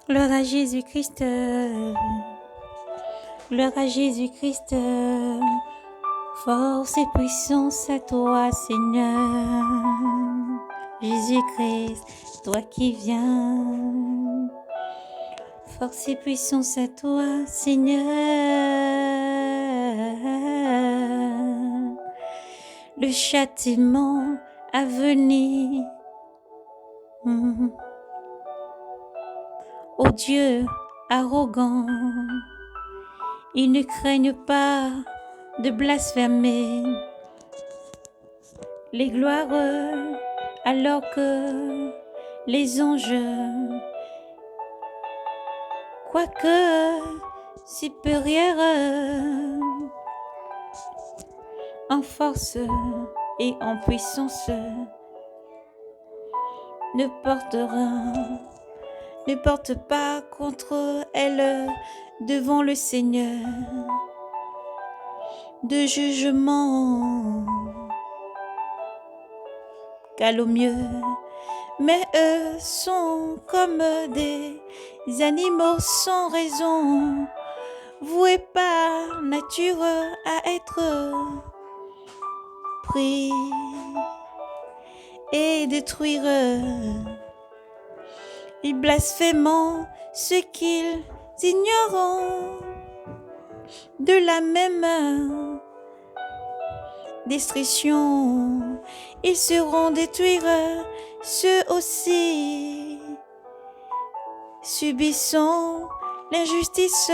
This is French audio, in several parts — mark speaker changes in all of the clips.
Speaker 1: Gloire à Jésus-Christ. Gloire à Jésus-Christ. Force et puissance à toi, Seigneur. Jésus-Christ, toi qui viens. Force et puissance à toi, Seigneur. Le châtiment à venir. Ô Dieu arrogant, ils ne craignent pas de blasphémer les gloires alors que les anges, quoique supérieurs en force et en puissance, ne portent pas contre elle devant le Seigneur de jugement calomnieux, mais eux sont comme des animaux sans raison, voués par nature à être pris et détruire. Ils blasphèment ce qu'ils ignorent, de la même destruction ils seront détruits, ceux aussi subissant l'injustice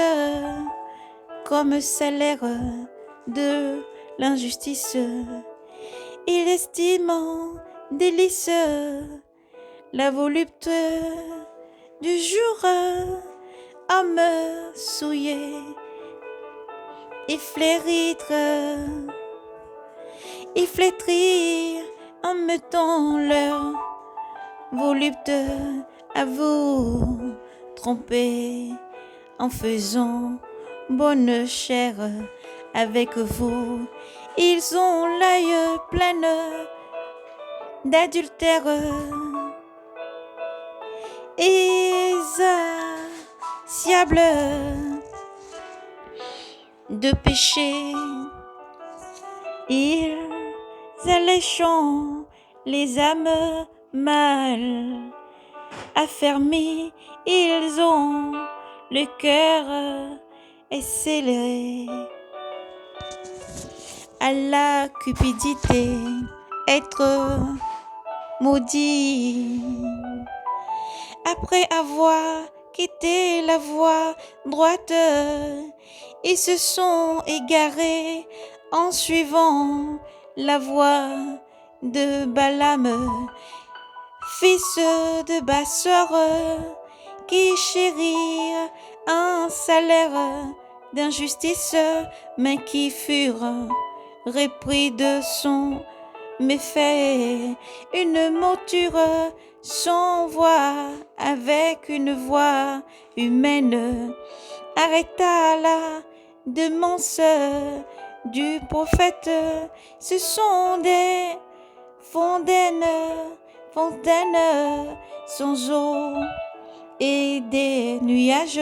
Speaker 1: comme salaire de l'injustice. Ils estiment délice la volupté du jour, homme souillé et flétrir en mettant leur volupté à vous tromper, en faisant bonne chère avec vous. Ils ont l'œil plein d'adultère insatiable de péché. Ils alléchant les âmes mal affermies, ils ont le cœur scellé à la cupidité, être maudit. Après avoir quitté la voie droite, ils se sont égarés en suivant la voie de Balaam, fils de basseur, qui chérirent un salaire d'injustice, mais qui furent repris de son méfait. Une monture sans voix, avec une voix humaine, arrêta la démence du prophète. Ce sont des fontaines sans eau et des nuages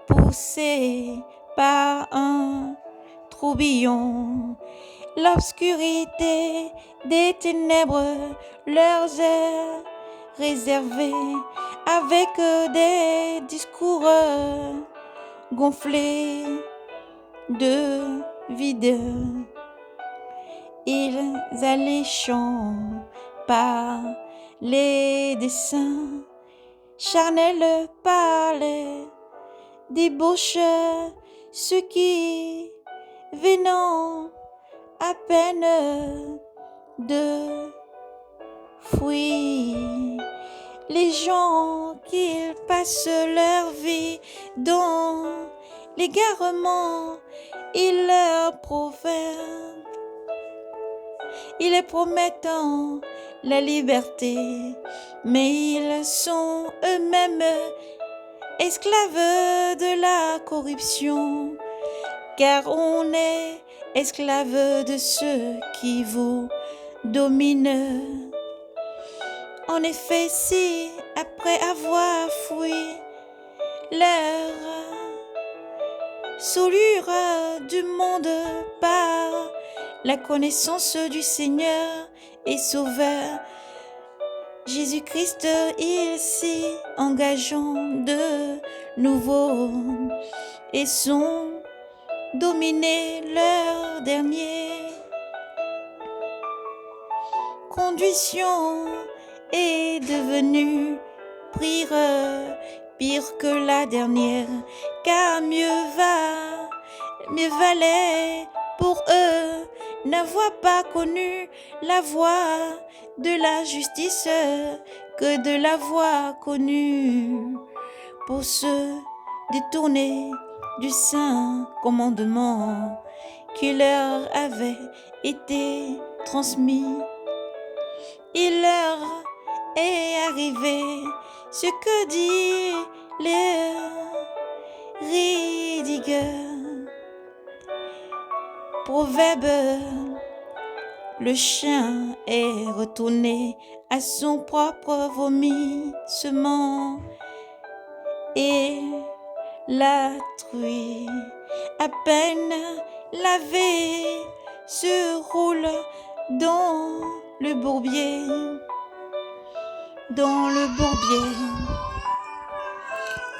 Speaker 1: poussés par un tourbillon. L'obscurité des ténèbres leur est réservée, avec des discours gonflés de vide. Ils alléchant par les desseins charnels, par les débauches, ceux qui venant à peine de fuir, les gens qui passent leur vie dans l'égarement, ils leur promettent la liberté, mais ils sont eux-mêmes esclaves de la corruption, car on est esclave de ceux qui vous dominent. En effet, si après avoir fui leur soulure du monde par la connaissance du Seigneur et Sauveur Jésus-Christ, ils s'y engageant de nouveau et sont dominés leur dernier condition est devenue pire que la dernière, car mieux valait pour eux n'avoir pas connu la voie de la justice que de l'avoir connue pour se détourner du saint commandement qui leur avait été transmis. Il leur est arrivé ce que dit les rédigueurs. Proverbe, le chien est retourné à son propre vomissement et la truie, à peine lavée, se roule dans le bourbier.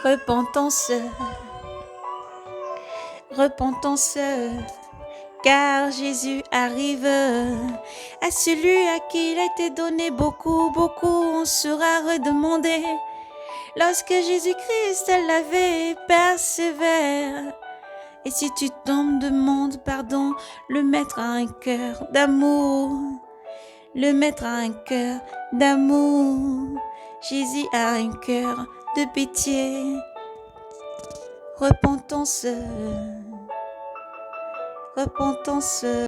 Speaker 1: Repentance, car Jésus arrive. À celui à qui il a été donné beaucoup, on sera redemandé. Lorsque Jésus-Christ l'avait persévère. Et si tu tombes, demande pardon, le maître a un cœur d'amour. Le maître a un cœur d'amour. Jésus a un cœur de pitié. Repentance.